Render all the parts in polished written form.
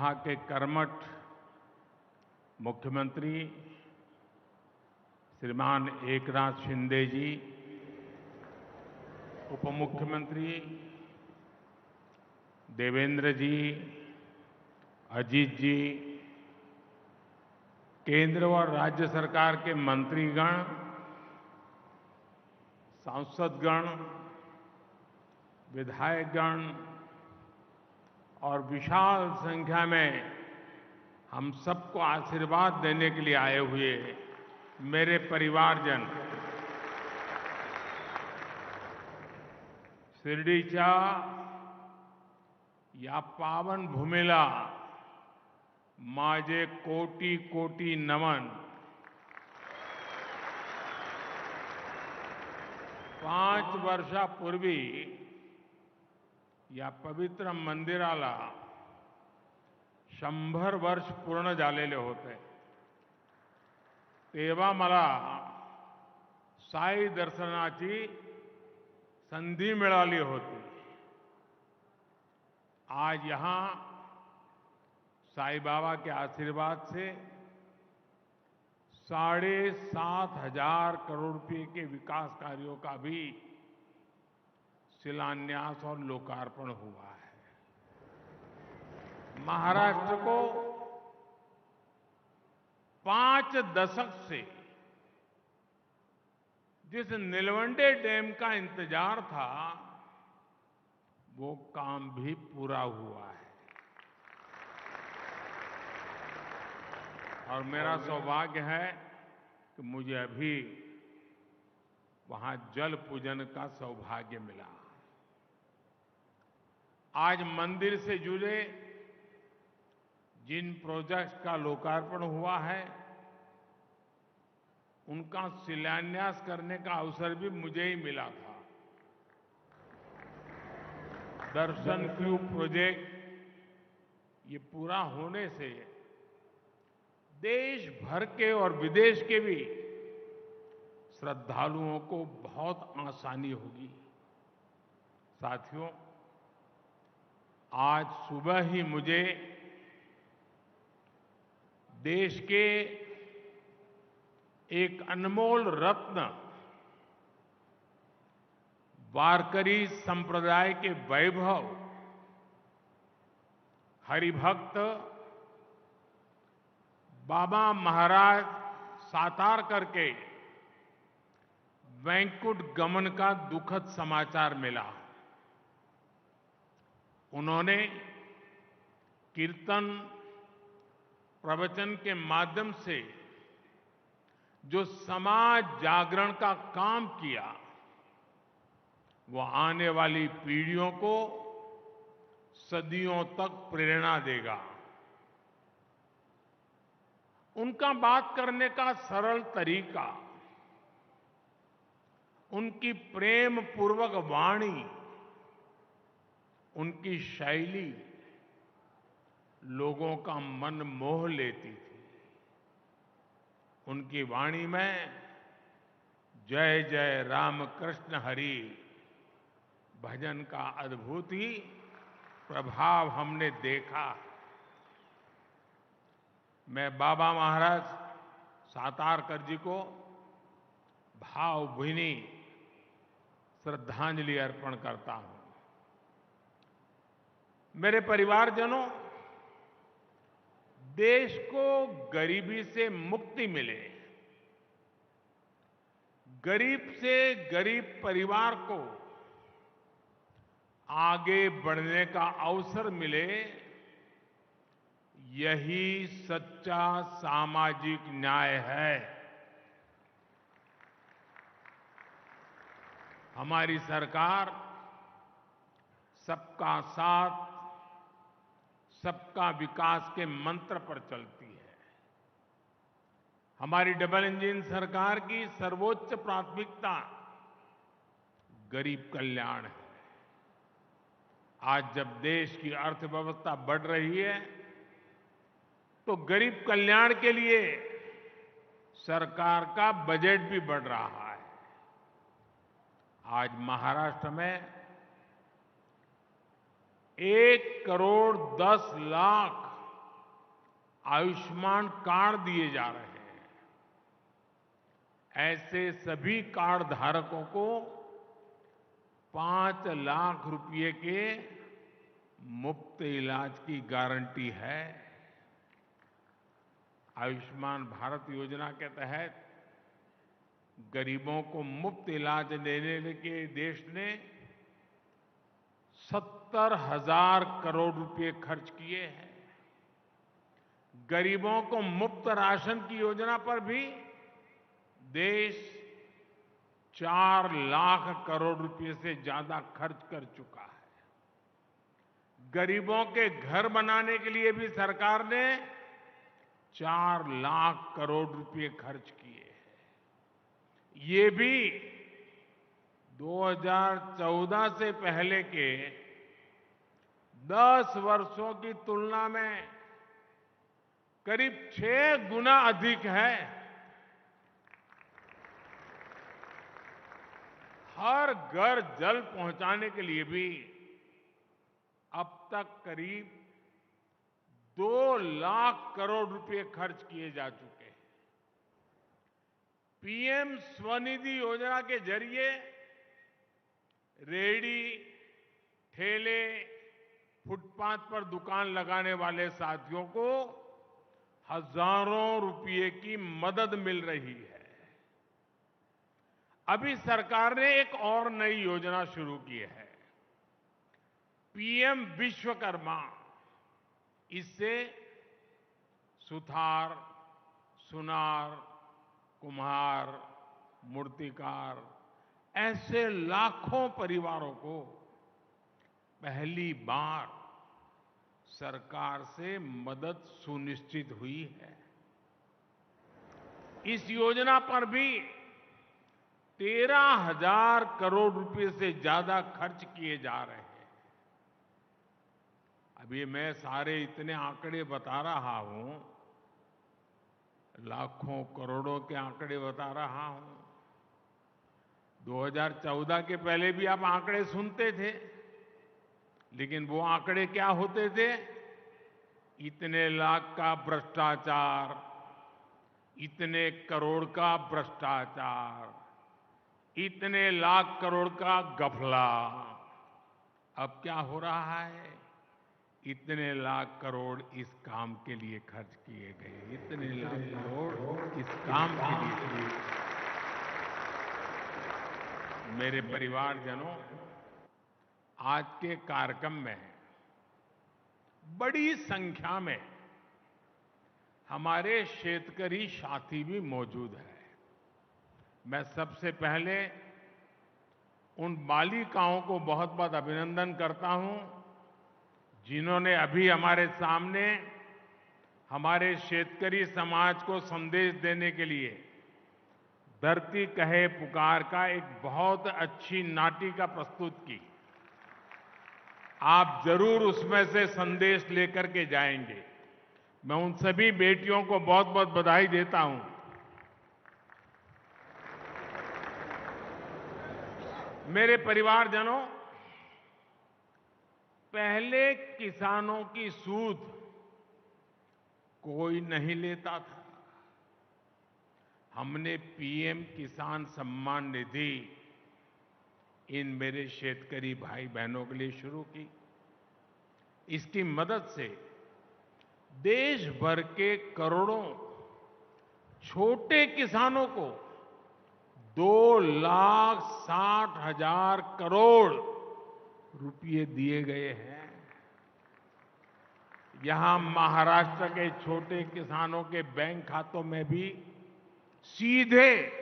यहाँ के कर्मठ मुख्यमंत्री श्रीमान एकनाथ शिंदे जी, उप मुख्यमंत्री देवेंद्र जी, अजीत जी, केंद्र और राज्य सरकार के मंत्रीगण, सांसदगण, विधायकगण और विशाल संख्या में हम सबको आशीर्वाद देने के लिए आए हुए मेरे परिवारजन, शिर्डीच्या या पावन भूमीला माझे कोटी कोटी नमन। 5 वर्षापूर्वी या पवित्र मंदिराला 100 वर्ष पूर्ण झालेले होते। तेव्हा मला साई दर्शनाची संधी मिळाली होती। आज यहां साईं बाबा के आशीर्वाद से 7,500 करोड़ रुपए के विकास कार्यों का भी शिलान्यास और लोकार्पण हुआ है। महाराष्ट्र को 5 दशक से जिस नीलवंडे डैम का इंतजार था, वो काम भी पूरा हुआ है और मेरा सौभाग्य है कि मुझे अभी वहां जल पूजन का सौभाग्य मिला। आज मंदिर से जुड़े जिन प्रोजेक्ट्स का लोकार्पण हुआ है, उनका शिलान्यास करने का अवसर भी मुझे ही मिला था। दर्शन क्यू प्रोजेक्ट ये पूरा होने से देश भर के और विदेश के भी श्रद्धालुओं को बहुत आसानी होगी। साथियों, आज सुबह ही मुझे देश के एक अनमोल रत्न वारकरी संप्रदाय के वैभव, हरिभक्त बाबा महाराज सातारकर के वैकुंठ गमन का दुखद समाचार मिला। उन्होंने कीर्तन, प्रवचन के माध्यम से जो समाज जागरण का काम किया, वो आने वाली पीढ़ियों को सदियों तक प्रेरणा देगा। उनका बात करने का सरल तरीका, उनकी प्रेम पूर्वक वाणी, उनकी शैली लोगों का मन मोह लेती थी। उनकी वाणी में जय जय राम कृष्ण हरि भजन का अद्भुत ही प्रभाव हमने देखा। मैं बाबा महाराज सातारकर जी को भावभीनी श्रद्धांजलि अर्पण करता हूं। मेरे परिवारजनों, देश को गरीबी से मुक्ति मिले, गरीब से गरीब परिवार को आगे बढ़ने का अवसर मिले, यही सच्चा सामाजिक न्याय है। हमारी सरकार सबका साथ, सबका विकास के मंत्र पर चलती है। हमारी डबल इंजन सरकार की सर्वोच्च प्राथमिकता गरीब कल्याण है। आज जब देश की अर्थव्यवस्था बढ़ रही है, तो गरीब कल्याण के लिए सरकार का बजट भी बढ़ रहा है। आज महाराष्ट्र में 1 करोड़ 10 लाख आयुष्मान कार्ड दिए जा रहे हैं। ऐसे सभी कार्ड धारकों को 5 लाख रुपए के मुफ्त इलाज की गारंटी है। आयुष्मान भारत योजना के तहत गरीबों को मुफ्त इलाज देने के देश ने 70,000 करोड़ रुपए खर्च किए हैं। गरीबों को मुफ्त राशन की योजना पर भी देश 4 लाख करोड़ रुपए से ज्यादा खर्च कर चुका है। गरीबों के घर बनाने के लिए भी सरकार ने 4 लाख करोड़ रुपए खर्च किए हैं। ये भी 2014 से पहले के 10 वर्षों की तुलना में करीब 6 गुना अधिक है। हर घर जल पहुंचाने के लिए भी अब तक करीब 2 लाख करोड़ रुपए खर्च किए जा चुके हैं। पीएम स्वनिधि योजना के जरिए रेहड़ी, ठेले, फुटपाथ पर दुकान लगाने वाले साथियों को हजारों रुपए की मदद मिल रही है। अभी सरकार ने एक और नई योजना शुरू की है, पीएम विश्वकर्मा। इससे सुथार, सुनार, कुम्हार, मूर्तिकार ऐसे लाखों परिवारों को पहली बार सरकार से मदद सुनिश्चित हुई है। इस योजना पर भी 13,000 करोड़ रुपए से ज्यादा खर्च किए जा रहे हैं। अभी मैं सारे इतने आंकड़े बता रहा हूं, लाखों करोड़ों के आंकड़े बता रहा हूं। 2014 के पहले भी आप आंकड़े सुनते थे, लेकिन वो आंकड़े क्या होते थे? इतने लाख का भ्रष्टाचार, इतने करोड़ का भ्रष्टाचार, इतने लाख करोड़ का घपला। अब क्या हो रहा है? इतने लाख करोड़ इस काम के लिए खर्च किए गए, इतने लाख करोड़ इस काम के लिए। मेरे परिवारजनों, आज के कार्यक्रम में बड़ी संख्या में हमारे शेतकरी साथी भी मौजूद हैं। मैं सबसे पहले उन बालिकाओं को बहुत बहुत अभिनंदन करता हूं, जिन्होंने अभी हमारे सामने हमारे शेतकरी समाज को संदेश देने के लिए धरती कहे पुकार का एक बहुत अच्छी नाटिका प्रस्तुत की। आप जरूर उसमें से संदेश लेकर के जाएंगे। मैं उन सभी बेटियों को बहुत बहुत बधाई देता हूं। मेरे परिवारजनों, पहले किसानों की सूद कोई नहीं लेता था। हमने पीएम किसान सम्मान निधि इन मेरे शेतकरी भाई बहनों के लिए शुरू की। इसकी मदद से देश भर के करोड़ों छोटे किसानों को 2,60,000 करोड़ रुपए दिए गए हैं। यहां महाराष्ट्र के छोटे किसानों के बैंक खातों में भी सीधे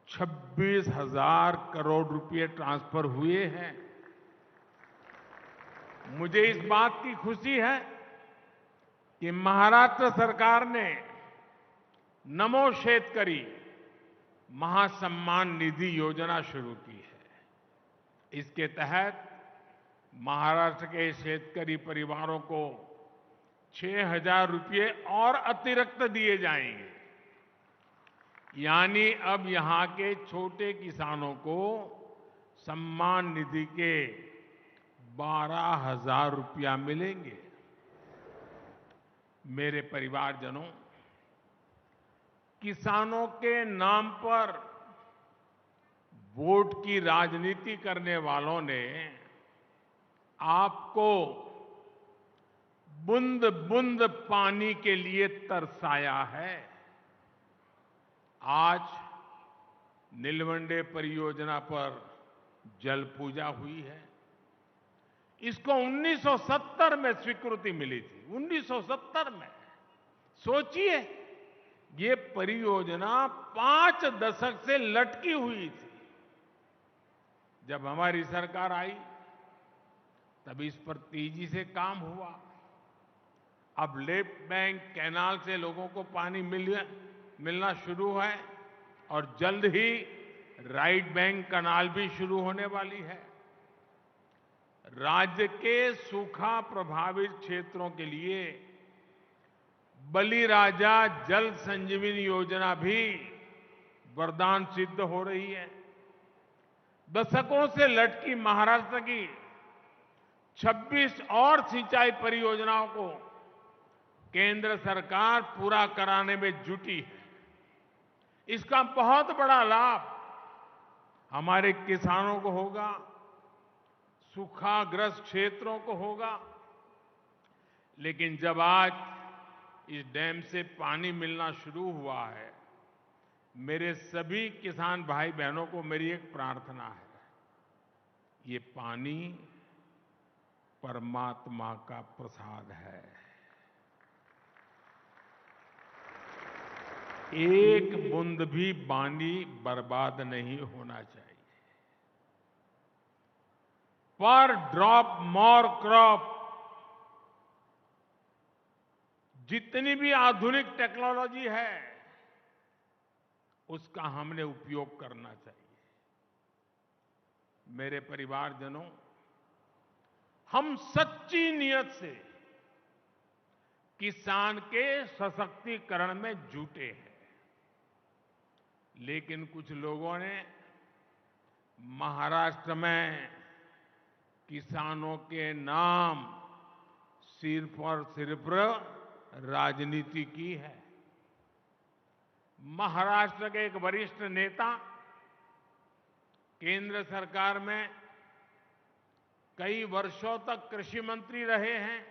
26,000 करोड़ रुपए ट्रांसफर हुए हैं। मुझे इस बात की खुशी है कि महाराष्ट्र सरकार ने नमो शेतकरी महासम्मान निधि योजना शुरू की है। इसके तहत महाराष्ट्र के शेतकरी परिवारों को 6,000 रुपए और अतिरिक्त दिए जाएंगे। यानी अब यहां के छोटे किसानों को सम्मान निधि के 12,000 रुपया मिलेंगे। मेरे परिवारजनों, किसानों के नाम पर वोट की राजनीति करने वालों ने आपको बूंद बूंद पानी के लिए तरसाया है। आज नीलवंडे परियोजना पर जल पूजा हुई है। इसको 1970 में स्वीकृति मिली थी। 1970 में। सोचिए, ये परियोजना 5 दशक से लटकी हुई थी। जब हमारी सरकार आई तब इस पर तेजी से काम हुआ। अब लेफ्ट बैंक कैनाल से लोगों को पानी मिलना शुरू है और जल्द ही राइट बैंक कैनाल भी शुरू होने वाली है। राज्य के सूखा प्रभावित क्षेत्रों के लिए बलिराजा जल संजीवनी योजना भी वरदान सिद्ध हो रही है। दशकों से लटकी महाराष्ट्र की 26 और सिंचाई परियोजनाओं को केंद्र सरकार पूरा कराने में जुटी है। इसका बहुत बड़ा लाभ हमारे किसानों को होगा, सूखाग्रस्त क्षेत्रों को होगा। लेकिन जब आज इस डैम से पानी मिलना शुरू हुआ है, मेरे सभी किसान भाई बहनों को मेरी एक प्रार्थना है। ये पानी परमात्मा का प्रसाद है। एक बूंद भी पानी बर्बाद नहीं होना चाहिए। पर ड्रॉप मोर क्रॉप। जितनी भी आधुनिक टेक्नोलॉजी है, उसका हमने उपयोग करना चाहिए। मेरे परिवारजनों, हम सच्ची नियत से किसान के सशक्तिकरण में जुटे हैं। लेकिन कुछ लोगों ने महाराष्ट्र में किसानों के नाम सिर्फ और सिर्फ राजनीति की है। महाराष्ट्र के एक वरिष्ठ नेता केंद्र सरकार में कई वर्षों तक कृषि मंत्री रहे हैं।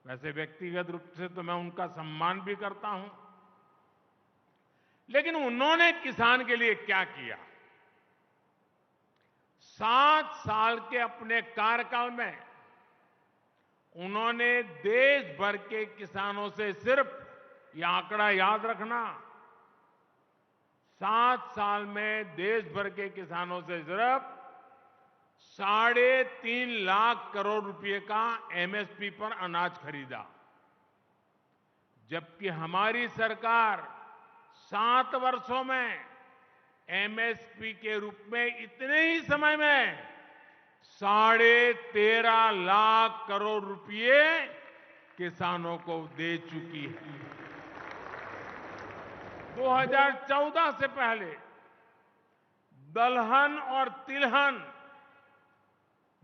वैसे व्यक्तिगत रूप से तो मैं उनका सम्मान भी करता हूं, लेकिन उन्होंने किसान के लिए क्या किया? 7 साल के अपने कार्यकाल में उन्होंने देश भर के किसानों से सिर्फ, यह आंकड़ा याद रखना, 7 साल में देश भर के किसानों से सिर्फ 3.5 लाख करोड़ रुपए का एमएसपी पर अनाज खरीदा। जबकि हमारी सरकार 7 वर्षों में एमएसपी के रूप में इतने ही समय में 13.5 लाख करोड़ रुपए किसानों को दे चुकी है। 2014 से पहले दलहन और तिलहन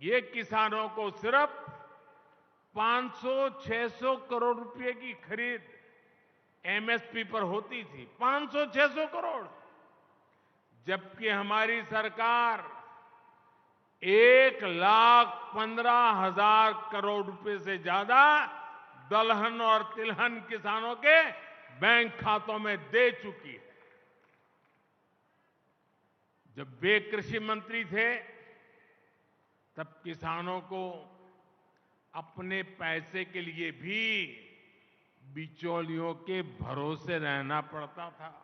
ये किसानों को सिर्फ 500-600 करोड़ रुपए की खरीद एमएसपी पर होती थी। 500-600 करोड़। जबकि हमारी सरकार 1,15,000 करोड़ रुपए से ज्यादा दलहन और तिलहन किसानों के बैंक खातों में दे चुकी है। जब वे कृषि मंत्री थे तब किसानों को अपने पैसे के लिए भी बिचौलियों के भरोसे रहना पड़ता था।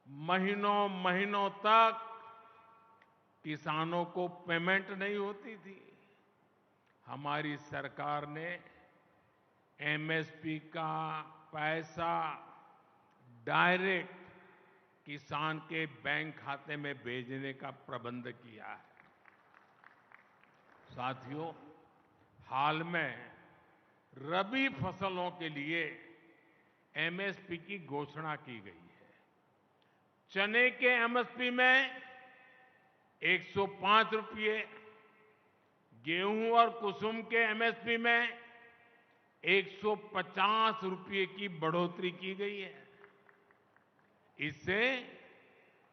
महीनों महीनों तक किसानों को पेमेंट नहीं होती थी। हमारी सरकार ने एमएसपी का पैसा डायरेक्ट किसान के बैंक खाते में भेजने का प्रबंध किया है। साथियों, हाल में रबी फसलों के लिए एमएसपी की घोषणा की गई है। चने के एमएसपी में 105 रुपये, गेहूं और कुसुम के एमएसपी में 150 रुपये की बढ़ोतरी की गई है। इससे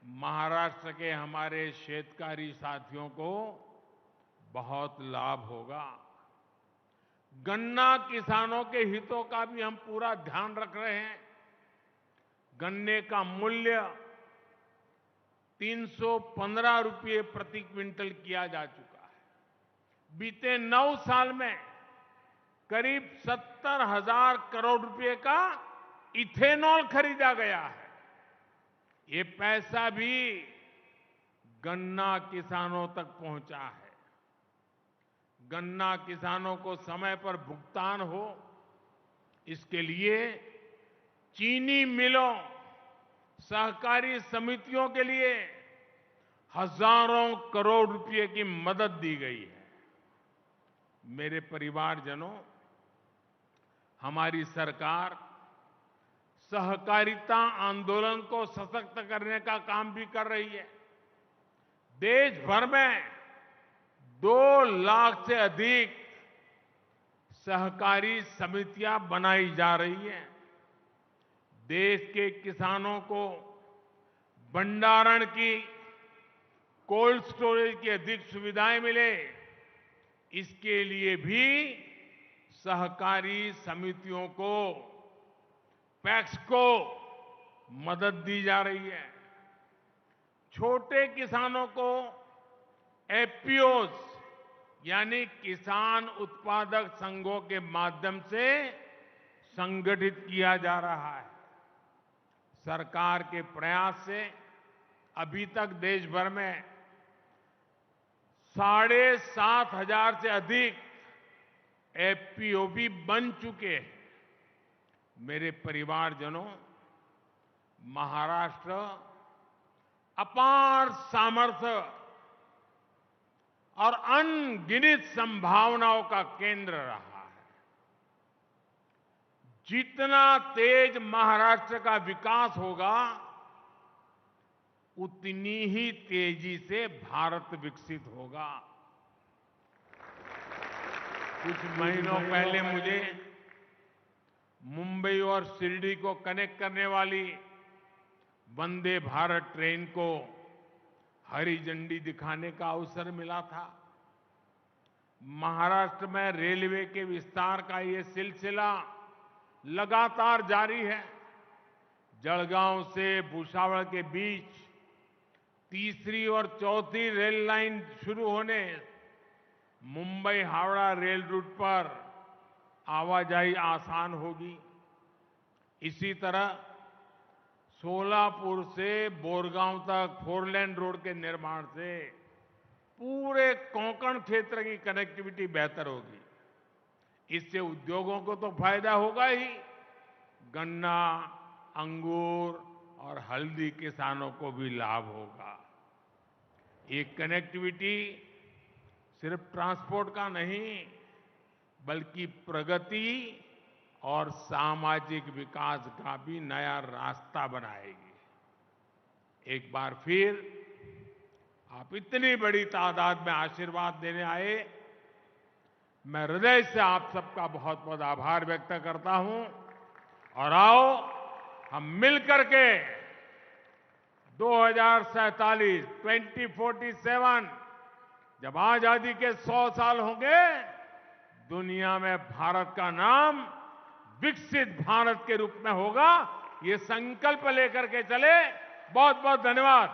महाराष्ट्र के हमारे शेतकारी साथियों को बहुत लाभ होगा। गन्ना किसानों के हितों का भी हम पूरा ध्यान रख रहे हैं। गन्ने का मूल्य 315 रुपये प्रति क्विंटल किया जा चुका है। बीते 9 साल में करीब 70,000 करोड़ रुपए का इथेनॉल खरीदा गया है। ये पैसा भी गन्ना किसानों तक पहुंचा है। गन्ना किसानों को समय पर भुगतान हो, इसके लिए चीनी मिलों, सहकारी समितियों के लिए हजारों करोड़ रुपए की मदद दी गई है। मेरे परिवारजनों, हमारी सरकार सहकारिता आंदोलन को सशक्त करने का काम भी कर रही है। देश भर में 2 लाख से अधिक सहकारी समितियां बनाई जा रही हैं। देश के किसानों को भंडारण की, कोल्ड स्टोरेज की अधिक सुविधाएं मिले, इसके लिए भी सहकारी समितियों को, पैक्स को मदद दी जा रही है। छोटे किसानों को एफपीओज यानी किसान उत्पादक संघों के माध्यम से संगठित किया जा रहा है। सरकार के प्रयास से अभी तक देश भर में 7,500 से अधिक एफपीओ भी बन चुके हैं। मेरे परिवारजनों, महाराष्ट्र अपार सामर्थ्य और अनगिनत संभावनाओं का केंद्र रहा है। जितना तेज महाराष्ट्र का विकास होगा, उतनी ही तेजी से भारत विकसित होगा। कुछ महीनों पहले मुझे मुंबई और शिरडी को कनेक्ट करने वाली वंदे भारत ट्रेन को हरी झंडी दिखाने का अवसर मिला था। महाराष्ट्र में रेलवे के विस्तार का ये सिलसिला लगातार जारी है। जलगांव से भुसावल के बीच तीसरी और चौथी रेल लाइन शुरू होने, मुंबई हावड़ा रेल रूट पर आवाजाही आसान होगी। इसी तरह सोलापुर से बोरगांव तक 4 लेन रोड के निर्माण से पूरे कोंकण क्षेत्र की कनेक्टिविटी बेहतर होगी। इससे उद्योगों को तो फायदा होगा ही, गन्ना, अंगूर और हल्दी किसानों को भी लाभ होगा। ये कनेक्टिविटी सिर्फ ट्रांसपोर्ट का नहीं, बल्कि प्रगति और सामाजिक विकास का भी नया रास्ता बनाएगी। एक बार फिर आप इतनी बड़ी तादाद में आशीर्वाद देने आए, मैं हृदय से आप सबका बहुत बहुत आभार व्यक्त करता हूं। और आओ हम मिलकर के 2047 2047 जब आजादी के 100 साल होंगे, दुनिया में भारत का नाम विकसित भारत के रूप में होगा। ये संकल्प लेकर के चले। बहुत बहुत धन्यवाद।